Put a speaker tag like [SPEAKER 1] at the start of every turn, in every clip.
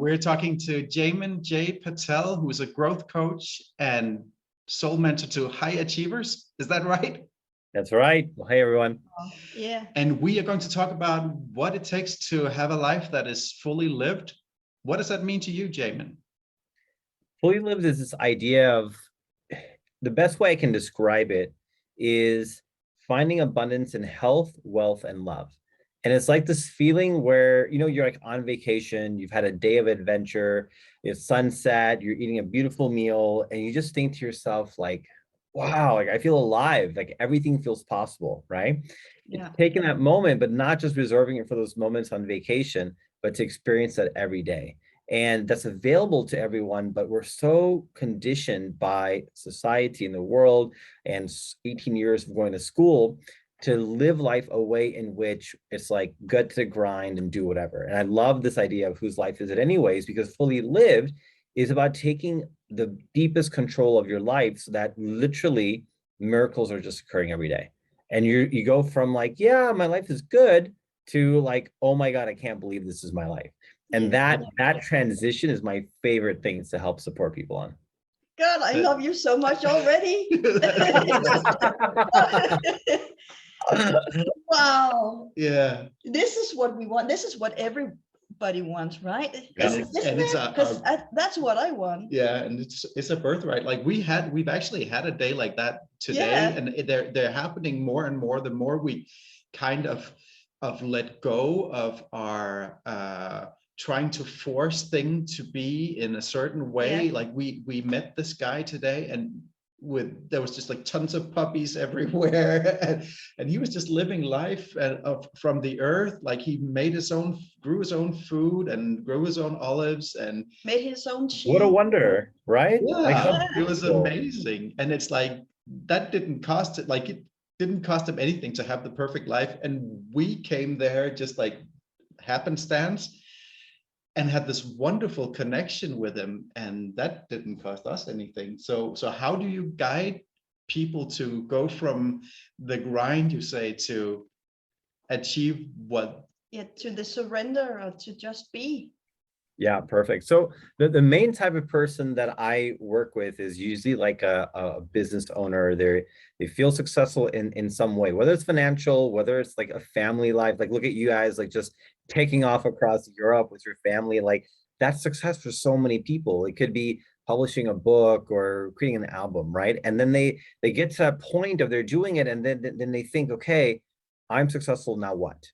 [SPEAKER 1] We're talking to Jaymin J Patel, who is a growth coach and soul mentor to high achievers. Is that right?
[SPEAKER 2] That's right. Well, hey, everyone.
[SPEAKER 3] Yeah.
[SPEAKER 1] And we are going to talk about what it takes to have a life that is fully lived. What does that mean to you, Jaymin?
[SPEAKER 2] Fully lived is this idea of, the best way I can describe it is finding abundance in health, wealth, and love. And it's like this feeling where, you're like on vacation, you've had a day of adventure, it's sunset, you're eating a beautiful meal, and you just think to yourself, like, wow, like I feel alive, like everything feels possible, right?
[SPEAKER 3] Yeah.
[SPEAKER 2] It's taking that moment, but not just reserving it for those moments on vacation, but to experience that every day. And that's available to everyone, but we're so conditioned by society and the world and 18 years of going to school to live life a way in which it's like gut to grind and do whatever. And I love this idea of whose life is it anyways, because fully lived is about taking the deepest control of your life so that literally miracles are just occurring every day. And you go from like, yeah, my life is good, to like, oh my God, I can't believe this is my life. And that transition is my favorite things to help support people on.
[SPEAKER 3] God, I love you so much already. Wow.
[SPEAKER 1] Yeah.
[SPEAKER 3] This is what we want. This is what everybody wants, right?
[SPEAKER 1] And it's
[SPEAKER 3] because that's what I want.
[SPEAKER 1] Yeah, and it's a birthright. Like we've actually had a day like that today,
[SPEAKER 3] Yeah.
[SPEAKER 1] and they're happening more and more the more we kind of let go of our trying to force things to be in a certain way.
[SPEAKER 3] Yeah.
[SPEAKER 1] Like we met this guy today, and there was just like tons of puppies everywhere, and he was just living life from the earth. Like he made grew his own food and grew his own olives and
[SPEAKER 3] made his own cheese.
[SPEAKER 2] What a wonder, right?
[SPEAKER 1] Yeah,
[SPEAKER 2] like,
[SPEAKER 1] it was amazing. And it's like that didn't cost it. Like it didn't cost him anything to have the perfect life, and we came there just like happenstance and had this wonderful connection with him, and that didn't cost us anything. So how do you guide people to go from the grind, you say, to achieve what?
[SPEAKER 3] Yeah, to the surrender, or to just be.
[SPEAKER 2] Yeah, perfect. So the main type of person that I work with is usually like a business owner. They feel successful in some way, whether it's financial, whether it's like a family life. Like look at you guys, like just taking off across Europe with your family. Like that's success for so many people. It could be publishing a book or creating an album, right? And then they get to that point of they're doing it, and then they think, okay, I'm successful, now what?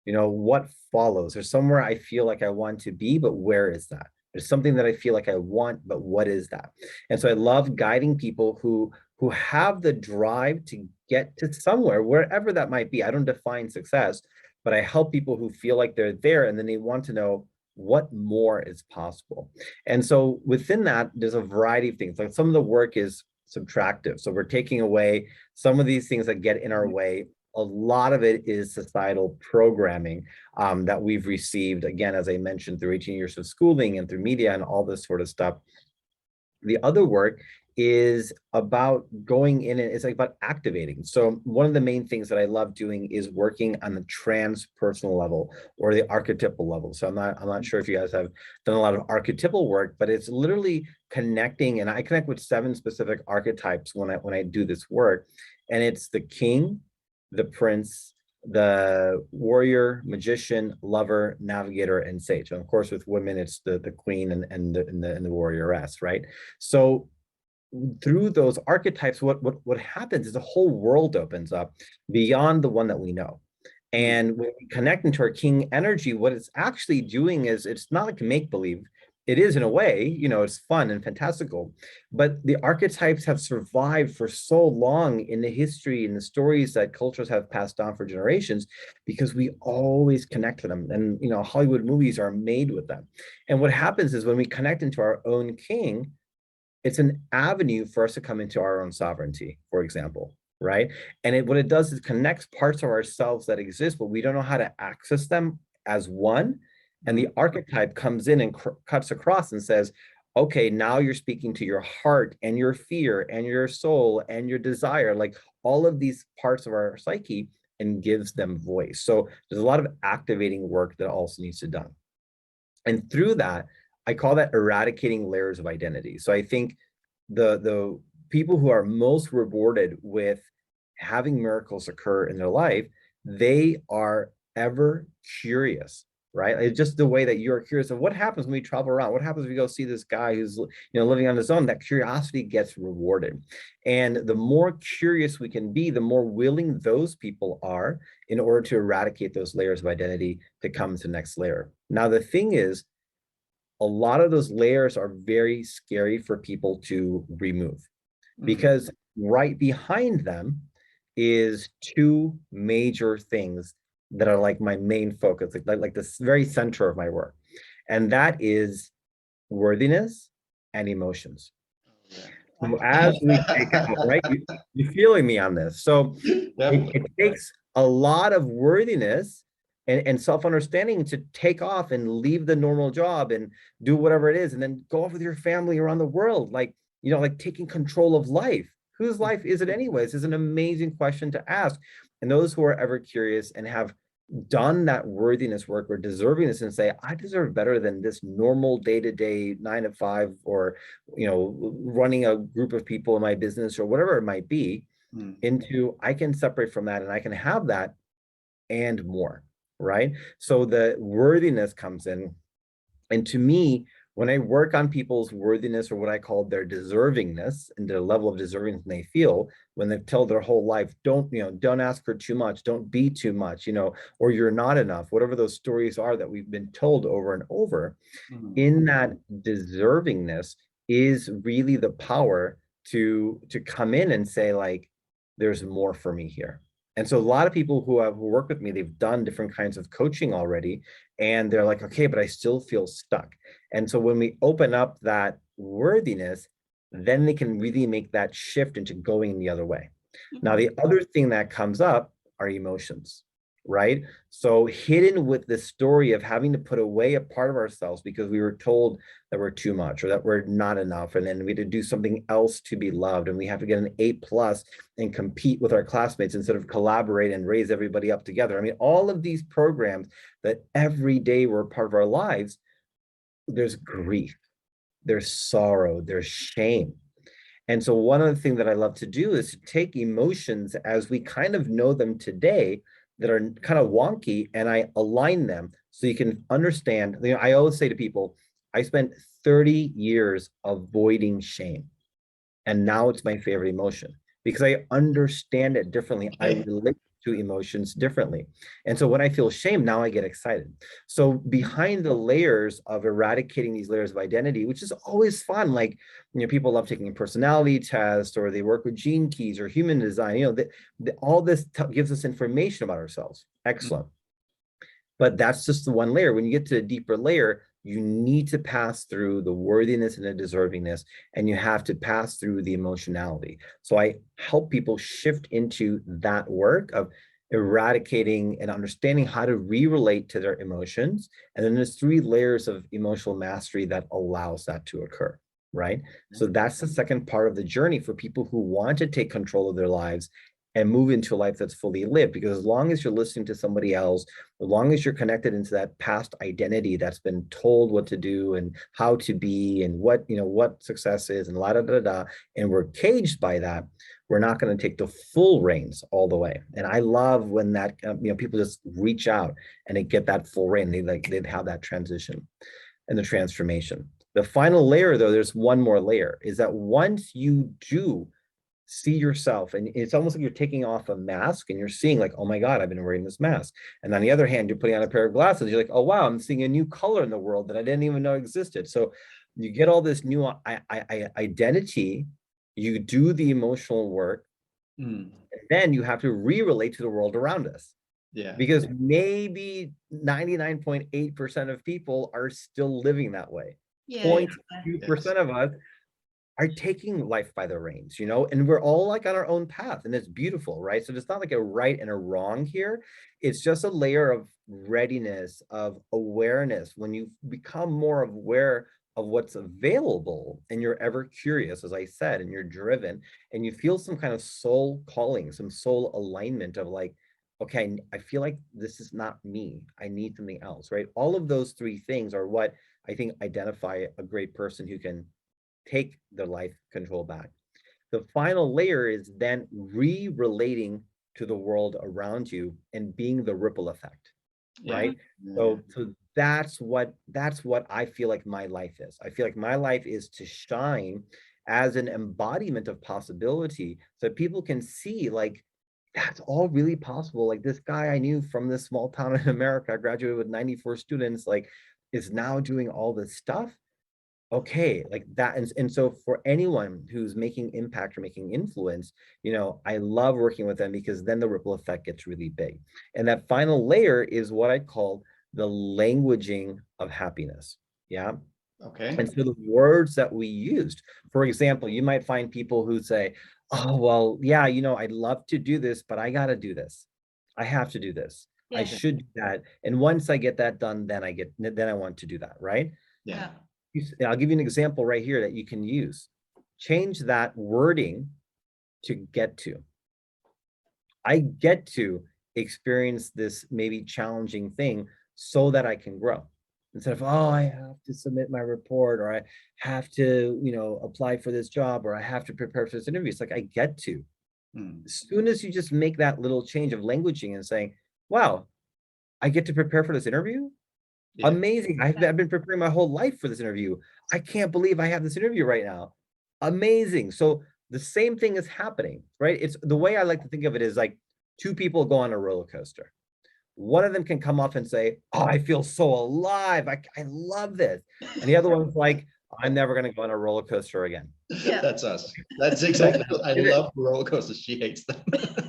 [SPEAKER 2] What follows? There's somewhere I feel like I want to be, but where is that? There's something that I feel like I want, but what is that? And so I love guiding people who have the drive to get to somewhere, wherever that might be. I don't define success, but I help people who feel like they're there, and then they want to know what more is possible. And so within that, there's a variety of things. Like some of the work is subtractive. So we're taking away some of these things that get in our way. A lot of it is societal programming that we've received, again, as I mentioned, through 18 years of schooling and through media and all this sort of stuff. The other work is about going in, and it's like about activating. So one of the main things that I love doing is working on the transpersonal level or the archetypal level. So I'm not sure if you guys have done a lot of archetypal work, but it's literally connecting, and I connect with 7 specific archetypes when I do this work, and it's the king, the prince, the warrior, magician, lover, navigator, and sage. And of course, with women, it's the queen and the warrioress, right? So through those archetypes, what happens is a whole world opens up beyond the one that we know. And when we connect into our king energy, what it's actually doing is, it's not like make-believe. It is in a way, it's fun and fantastical, but the archetypes have survived for so long in the history and the stories that cultures have passed on for generations, because we always connect to them. And, Hollywood movies are made with them. And what happens is when we connect into our own king, it's an avenue for us to come into our own sovereignty, for example, right? And what it does is connects parts of ourselves that exist, but we don't know how to access them as one. And the archetype comes in and cuts across and says, okay, now you're speaking to your heart and your fear and your soul and your desire, like all of these parts of our psyche, and gives them voice. So there's a lot of activating work that also needs to be done. And through that, I call that eradicating layers of identity. So I think the people who are most rewarded with having miracles occur in their life, they are ever curious, right? It's just the way that you're curious of what happens when we travel around. What happens if we go see this guy who's living on his own? That curiosity gets rewarded. And the more curious we can be, the more willing those people are in order to eradicate those layers of identity to come to the next layer. Now, the thing is, a lot of those layers are very scary for people to remove because right behind them is two major things that are like my main focus, like the very center of my work. And that is worthiness and emotions. So as we take out, right, you're feeling me on this. So it takes a lot of worthiness and self-understanding to take off and leave the normal job and do whatever it is, and then go off with your family around the world, like taking control of life. Whose life is it anyways? Is an amazing question to ask. And those who are ever curious and have done that worthiness work or deservingness and say, I deserve better than this normal day-to-day 9 to 5, or running a group of people in my business or whatever it might be, into I can separate from that and I can have that and more, right? So the worthiness comes in. And to me, when I work on people's worthiness, or what I call their deservingness and their level of deservingness they feel, when they've told their whole life, don't ask for too much, don't be too much, or you're not enough, whatever those stories are that we've been told over and over, in that deservingness is really the power to come in and say, like, there's more for me here. And so a lot of people who work with me, they've done different kinds of coaching already, and they're like, okay, but I still feel stuck. And so when we open up that worthiness, then they can really make that shift into going the other way. Now, the other thing that comes up are emotions, right? So hidden with the story of having to put away a part of ourselves because we were told that we're too much or that we're not enough, and then we had to do something else to be loved, and we have to get an A+ and compete with our classmates instead of collaborate and raise everybody up together. I mean, all of these programs that every day were part of our lives, there's grief, there's sorrow, there's shame. And so one of the things that I love to do is to take emotions as we kind of know them today that are kind of wonky, and I align them so you can understand. I always say to people, I spent 30 years avoiding shame, and now it's my favorite emotion because I understand it differently. I relate to emotions differently. And so when I feel shame, now I get excited. So behind the layers of eradicating these layers of identity, which is always fun, like, people love taking a personality test, or they work with gene keys or human design, all this gives us information about ourselves. Excellent. But that's just the one layer. When you get to a deeper layer, you need to pass through the worthiness and the deservingness, and you have to pass through the emotionality. So I help people shift into that work of eradicating and understanding how to re-relate to their emotions. And then there's 3 layers of emotional mastery that allows that to occur, right? So that's the second part of the journey for people who want to take control of their lives and move into a life that's fully lived. Because as long as you're listening to somebody else, as long as you're connected into that past identity that's been told what to do and how to be and what success is and and we're caged by that, we're not going to take the full reins all the way. And I love when that people just reach out and they get that full rein. They'd have that transition and the transformation. The final layer, though, there's one more layer, is that once you do see yourself, and it's almost like you're taking off a mask and you're seeing, like, oh my God, I've been wearing this mask. And on the other hand, you're putting on a pair of glasses. You're like, oh wow, I'm seeing a new color in the world that I didn't even know existed. So you get all this new identity, you do the emotional work, and then you have to re-relate to the world around us. Yeah. Because maybe 99.8% of people are still living that way. 0.2% of us are taking life by the reins, and we're all like on our own path, and it's beautiful, right? So it's not like a right and a wrong here. It's just a layer of readiness, of awareness. When you become more aware of what's available and you're ever curious, as I said, and you're driven and you feel some kind of soul calling, some soul alignment of like, okay, I feel like this is not me. I need something else, right? All of those 3 things are what I think, identify a great person who can take their life control back. The final layer is then re-relating to the world around you and being the ripple effect,
[SPEAKER 1] Yeah.
[SPEAKER 2] right? So that's what I feel like my life is. I feel like my life is to shine as an embodiment of possibility, so people can see like that's all really possible. Like this guy I knew from this small town in America, graduated with 94 students, like is now doing all this stuff. Okay, like that. And so for anyone who's making impact or making influence, you know, I love working with them because then the ripple effect gets really big. And that final layer is what I call the languaging of happiness. Yeah.
[SPEAKER 1] Okay.
[SPEAKER 2] And so the words that we used, for example, you might find people who say, oh, well, yeah, you know, I'd love to do this, but I got to do this. I have to do this. I
[SPEAKER 3] Yeah.
[SPEAKER 2] should do that. And once I get that done, then I want to do that. Right.
[SPEAKER 1] Yeah.
[SPEAKER 2] I'll give you an example right here that you can use. Change that wording to get to. I get to experience this maybe challenging thing so that I can grow. Instead of, oh, I have to submit my report, or I have to, you know, apply for this job, or I have to prepare for this interview. It's like, I get to. As soon as you just make that little change of languaging and saying, wow, I get to prepare for this interview.
[SPEAKER 1] Yeah.
[SPEAKER 2] Amazing. I've been preparing my whole life for this interview. I can't believe I have this interview right now. Amazing. So the same thing is happening, right? It's the way I like to think of it is like two people go on a roller coaster. One of them can come off and say, oh, I feel so alive. I love this. And the other one's like, I'm never going to go on a roller coaster again.
[SPEAKER 3] Yeah.
[SPEAKER 1] That's us. That's exactly. I love roller coasters. She hates them.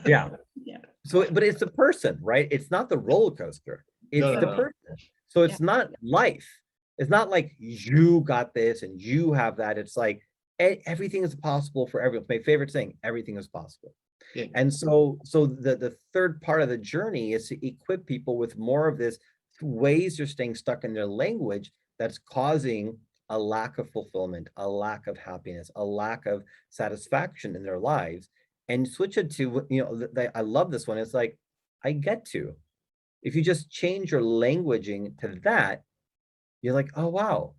[SPEAKER 2] Yeah.
[SPEAKER 3] Yeah.
[SPEAKER 2] So, but it's the person, right? It's not the roller coaster. It's
[SPEAKER 1] No,
[SPEAKER 2] the
[SPEAKER 1] no.
[SPEAKER 2] person. So it's not life. It's not like you got this and you have that. It's like everything is possible for everyone. My favorite saying, everything is possible.
[SPEAKER 1] Yeah.
[SPEAKER 2] And so the third part of the journey is to equip people with more of this ways they're staying stuck in their language that's causing a lack of fulfillment, a lack of happiness, a lack of satisfaction in their lives, and switch it to, you know, I love this one. It's like, I get to. If you just change your languaging to that, you're like, oh, wow,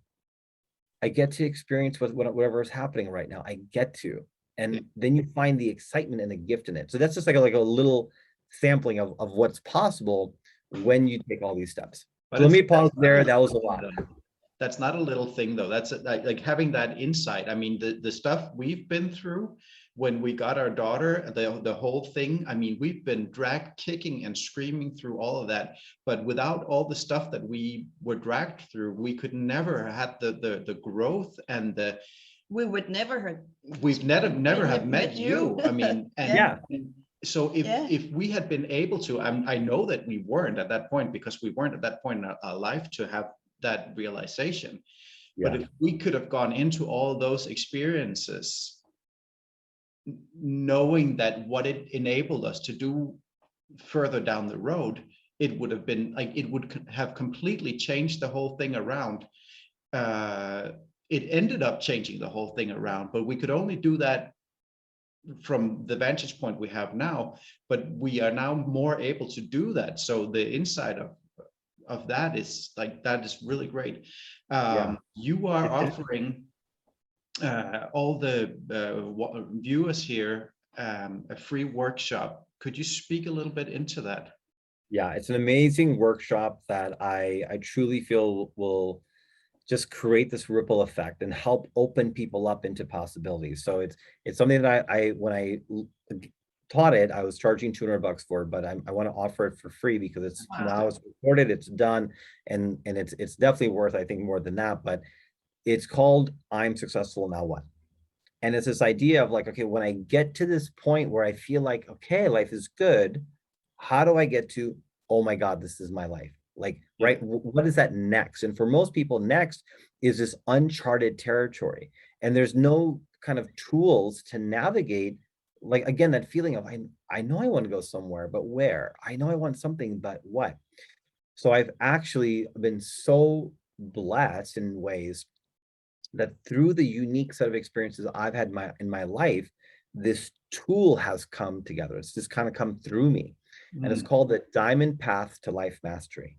[SPEAKER 2] I get to experience whatever is happening right now. I get to. And then you find the excitement and the gift in it. So that's just like a little sampling of what's possible when you take all these steps.
[SPEAKER 1] But
[SPEAKER 2] So let me pause
[SPEAKER 1] that's
[SPEAKER 2] there.
[SPEAKER 1] not
[SPEAKER 2] That was a lot.
[SPEAKER 1] That's not a little thing though. That's like having that insight. I mean, the stuff we've been through when we got our daughter, the whole thing. I mean, we've been dragged kicking and screaming through all of that. But without all the stuff that we were dragged through, we could never have the growth and the.
[SPEAKER 3] We would never have.
[SPEAKER 1] We've never have met you. I mean, and
[SPEAKER 2] Yeah.
[SPEAKER 1] So if we had been able to, I know that we weren't at that point, because we weren't at that point in our life to have that realization.
[SPEAKER 2] Yeah.
[SPEAKER 1] But if we could have gone into all those experiences knowing that what it enabled us to do further down the road, it would have been like, it would have completely changed the whole thing around. It ended up changing the whole thing around, but we could only do that from the vantage point we have now. But we are now more able to do that. So the inside of that is like, that is really great. You are offering all the viewers here a free workshop. Could you speak a little bit into that?
[SPEAKER 2] Yeah, it's an amazing workshop that I truly feel will just create this ripple effect and help open people up into possibilities. So it's something that I when I taught it, I was charging $200 for it, but I want to offer it for free because it's now it's recorded, it's done, and it's definitely worth, I think, more than that. But it's called I'm Successful, Now What? And it's this idea of like, okay, when I get to this point where I feel like, okay, life is good, how do I get to, oh my God, this is my life? Like, right, what is that next? And for most people, next is this uncharted territory. And there's no kind of tools to navigate, like, again, that feeling of, I know I want to go somewhere, but where? I know I want something, but what? So I've actually been so blessed in ways that through the unique set of experiences I've had in my life, this tool has come together. It's just kind of come through me. And it's called the Diamond Path to Life Mastery.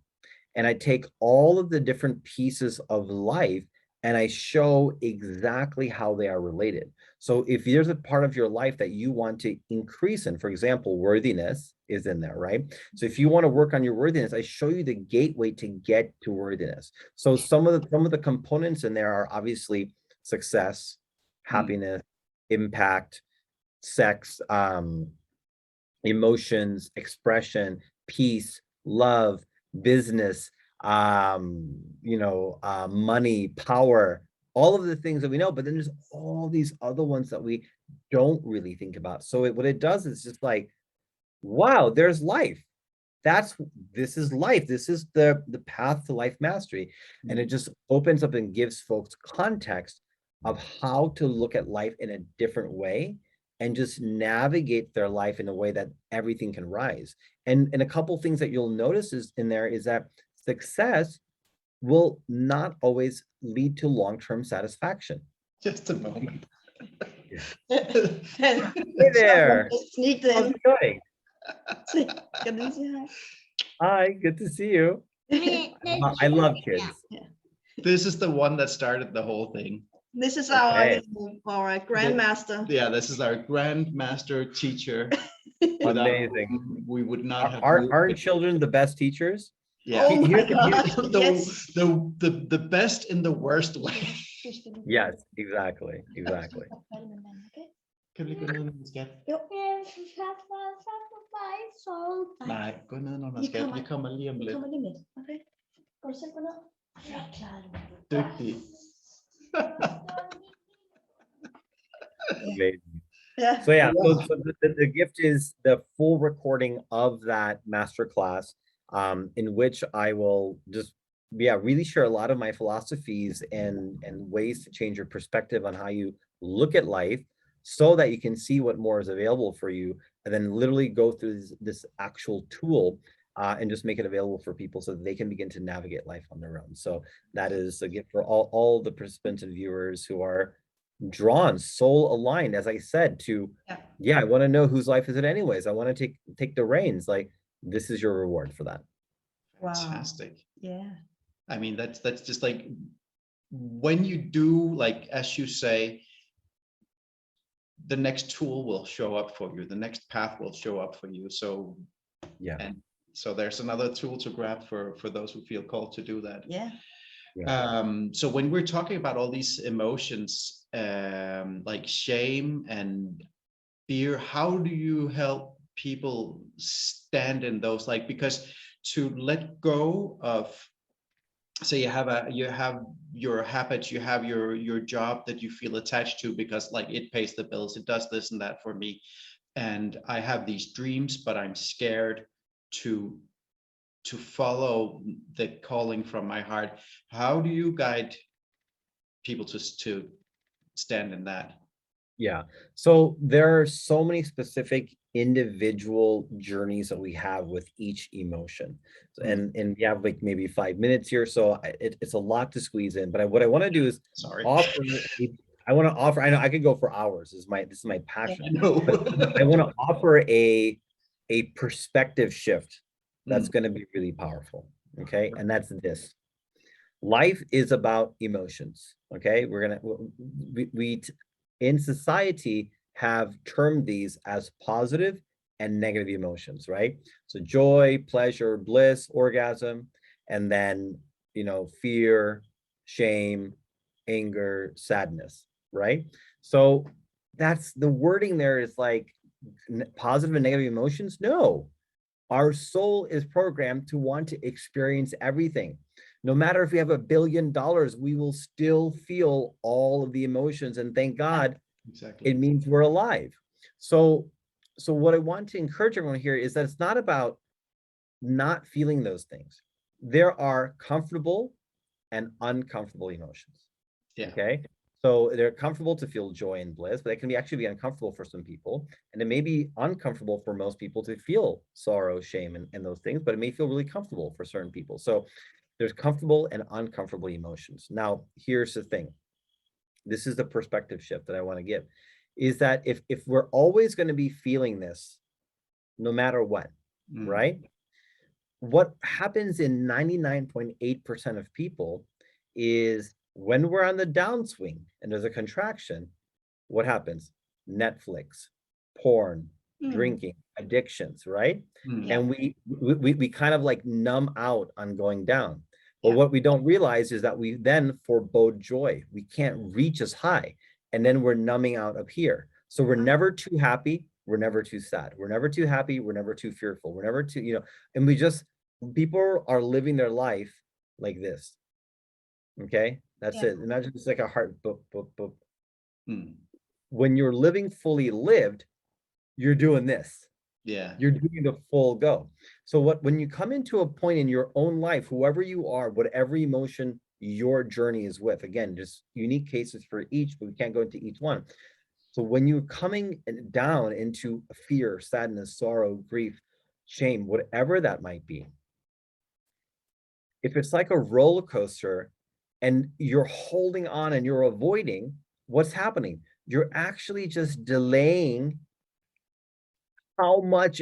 [SPEAKER 2] and I take all of the different pieces of life and I show exactly how they are related. So if there's a part of your life that you want to increase in, for example, worthiness is in there, right? So if you want to work on your worthiness, I show you the gateway to get to worthiness. So some of the components in there are obviously success, happiness, impact, sex, emotions, expression, peace, love, business, money, power, all of the things that we know, but then there's all these other ones that we don't really think about. So what it does is just like, wow, there's life. This is life. This is the path to life mastery. And it just opens up and gives folks context of how to look at life in a different way and just navigate their life in a way that everything can rise. And a couple things that you'll notice is that success will not always lead to long-term satisfaction.
[SPEAKER 1] Just a moment.
[SPEAKER 2] Hey there.
[SPEAKER 3] Sneaked
[SPEAKER 2] How's
[SPEAKER 3] in.
[SPEAKER 2] it going?
[SPEAKER 3] Can you say hi?
[SPEAKER 2] Hi, good to see you. I love kids.
[SPEAKER 1] This is the one that started the whole thing.
[SPEAKER 3] This is
[SPEAKER 2] Okay.
[SPEAKER 3] our grandmaster.
[SPEAKER 1] Yeah, this is our grandmaster teacher. Without
[SPEAKER 2] Amazing.
[SPEAKER 1] whom we would not have.
[SPEAKER 2] Aren't children the best teachers?
[SPEAKER 1] Yeah.
[SPEAKER 3] Oh my God,
[SPEAKER 1] the,
[SPEAKER 3] yes.
[SPEAKER 1] the best in the worst way.
[SPEAKER 2] Yes, exactly.
[SPEAKER 1] Kan vi gå ned, når man skal? Nej, gå ned, når man skal. Vi kommer lige om lidt.
[SPEAKER 3] Okay. Går du selv gå ned? Ja, klar.
[SPEAKER 1] Dygtig.
[SPEAKER 2] Amazing.
[SPEAKER 3] Yeah.
[SPEAKER 2] So yeah, so the gift is the full recording of that masterclass, in which I will just really share a lot of my philosophies and ways to change your perspective on how you look at life, so that you can see what more is available for you, and then literally go through this actual tool and just make it available for people so that they can begin to navigate life on their own. So that is a gift for all the participants and viewers who are drawn, soul aligned, as I said, to, I want to know whose life is it anyways. I want to take the reins. Like, this is your reward for that.
[SPEAKER 3] Wow.
[SPEAKER 1] Fantastic.
[SPEAKER 3] Yeah.
[SPEAKER 1] I mean, that's just like, when you do, like, as you say, the next tool will show up for you, the next path will show up for you. So and so there's another tool to grab for those who feel called to do that. So when we're talking about all these emotions, like shame and fear, how do you help people stand in those? Like, because to let go of, so you have your habits, you have your job that you feel attached to because, like, it pays the bills, it does this and that for me, and I have these dreams, but I'm scared to follow the calling from my heart. How do you guide people to stand in that?
[SPEAKER 2] Yeah, so there are so many specific individual journeys that we have with each emotion, and we have like maybe 5 minutes here, so it's a lot to squeeze in. But what I want to do is offer. I want to offer. I know I could go for hours. This is my passion. But I want to offer a perspective shift that's going to be really powerful. Okay, and that's this. Life is about emotions. Okay, we in society have termed these as positive and negative emotions, right? So joy, pleasure, bliss, orgasm, and then, fear, shame, anger, sadness, right? So that's the wording there is like positive and negative emotions. No, our soul is programmed to want to experience everything. No matter if we have $1 billion, we will still feel all of the emotions, and thank God, it means we're alive. So what I want to encourage everyone here is that it's not about not feeling those things. There are comfortable and uncomfortable emotions. Okay. So they're comfortable to feel joy and bliss, but it can actually be uncomfortable for some people. And it may be uncomfortable for most people to feel sorrow, shame, and those things, but it may feel really comfortable for certain people. So there's comfortable and uncomfortable emotions. Now, here's the thing. This is the perspective shift that I want to give, is that if we're always going to be feeling this, no matter what, right? what happens in 99.8% of people is when we're on the downswing and there's a contraction, what happens? Netflix, porn, drinking, addictions, right?
[SPEAKER 1] Mm.
[SPEAKER 2] And we kind of like numb out on going down. But
[SPEAKER 3] Yeah.
[SPEAKER 2] what we don't realize is that we then forebode joy. We can't reach as high, and then we're numbing out up here. So we're never too happy. We're never too sad. We're never too happy. We're never too fearful. We're never too, and people are living their life like this. Okay, that's
[SPEAKER 3] Yeah.
[SPEAKER 2] it. Imagine it's like a heart boop, boop, boop.
[SPEAKER 1] Mm.
[SPEAKER 2] When you're living fully lived, you're doing this.
[SPEAKER 1] Yeah.
[SPEAKER 2] You're doing the full go. So when you come into a point in your own life, whoever you are, whatever emotion your journey is with, again, just unique cases for each, but we can't go into each one. So when you're coming down into fear, sadness, sorrow, grief, shame, whatever that might be, if it's like a roller coaster and you're holding on and you're avoiding, what's happening? You're actually just delaying how much,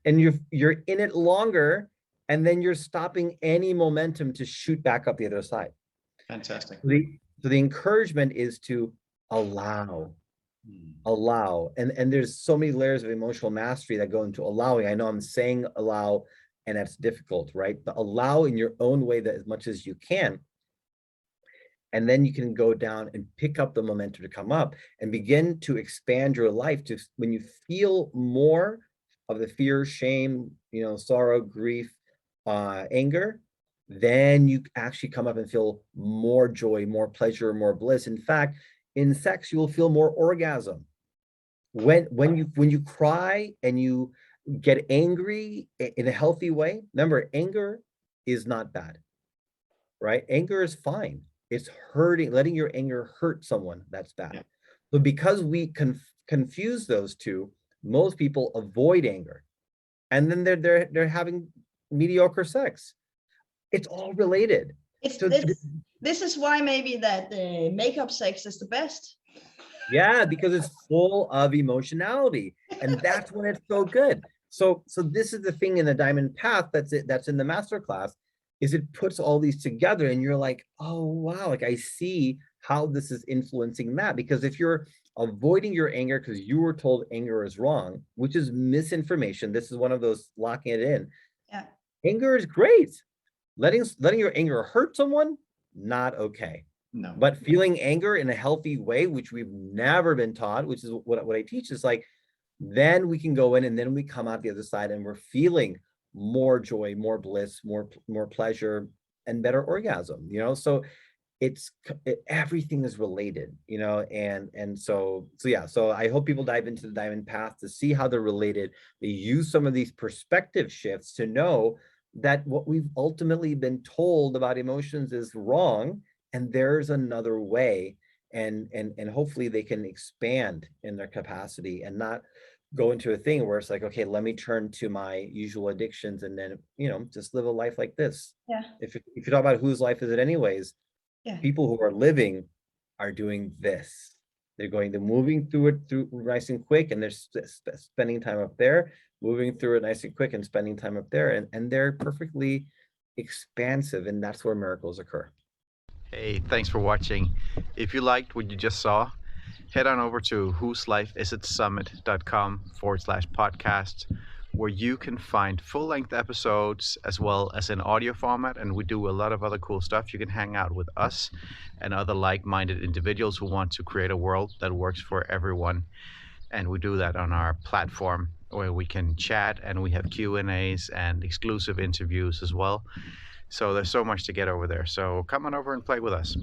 [SPEAKER 2] and you're in it longer, and then you're stopping any momentum to shoot back up the other side.
[SPEAKER 1] Fantastic.
[SPEAKER 2] So the encouragement is to allow, and there's so many layers of emotional mastery that go into allowing. I know I'm saying allow, and that's difficult, right? But allow in your own way that as much as you can. And then you can go down and pick up the momentum to come up and begin to expand your life to when you feel more of the fear, shame, sorrow, grief, anger, then you actually come up and feel more joy, more pleasure, more bliss. In fact, in sex, you will feel more orgasm. When you cry and you get angry in a healthy way, remember, anger is not bad, right? Anger is fine. It's hurting, letting your anger hurt someone, that's bad.
[SPEAKER 1] Yeah.
[SPEAKER 2] So because we confuse those two, most people avoid anger, and then they're having mediocre sex. It's all related.
[SPEAKER 3] It's
[SPEAKER 2] So
[SPEAKER 3] this is why maybe that makeup sex is the best.
[SPEAKER 2] yeah, because it's full of emotionality, and that's when it's so good. So this is the thing in the Diamond Path that's in the masterclass, is it puts all these together, and you're like, oh wow, like I see how this is influencing that. Because if you're avoiding your anger because you were told anger is wrong, which is misinformation, this is one of those locking it in.
[SPEAKER 3] Yeah.
[SPEAKER 2] Anger is great. Letting your anger hurt someone, not okay.
[SPEAKER 1] No.
[SPEAKER 2] But feeling anger in a healthy way, which we've never been taught, which is what I teach, is like, then we can go in and then we come out the other side and we're feeling more joy, more bliss, more pleasure, and better orgasm, so everything is related, and so yeah, so I hope people dive into the Diamond Path to see how they're related. They use some of these perspective shifts to know that what we've ultimately been told about emotions is wrong, and there's another way, and hopefully they can expand in their capacity and not go into a thing where it's like, okay, let me turn to my usual addictions and then just live a life like this.
[SPEAKER 3] Yeah.
[SPEAKER 2] If you talk about whose life is it anyways,
[SPEAKER 3] Yeah.
[SPEAKER 2] people who are living are doing this. They're moving through it nice and quick, and they're spending time up there, moving through it nice and quick and spending time up there, and they're perfectly expansive, and that's where miracles occur.
[SPEAKER 1] Hey, thanks for watching. If you liked what you just saw, head on over to whoselifeisitsummit.com/podcast, where you can find full-length episodes as well as in audio format, and we do a lot of other cool stuff. You can hang out with us and other like-minded individuals who want to create a world that works for everyone, and we do that on our platform where we can chat, and we have Q&As and exclusive interviews as well. So there's so much to get over there. So come on over and play with us.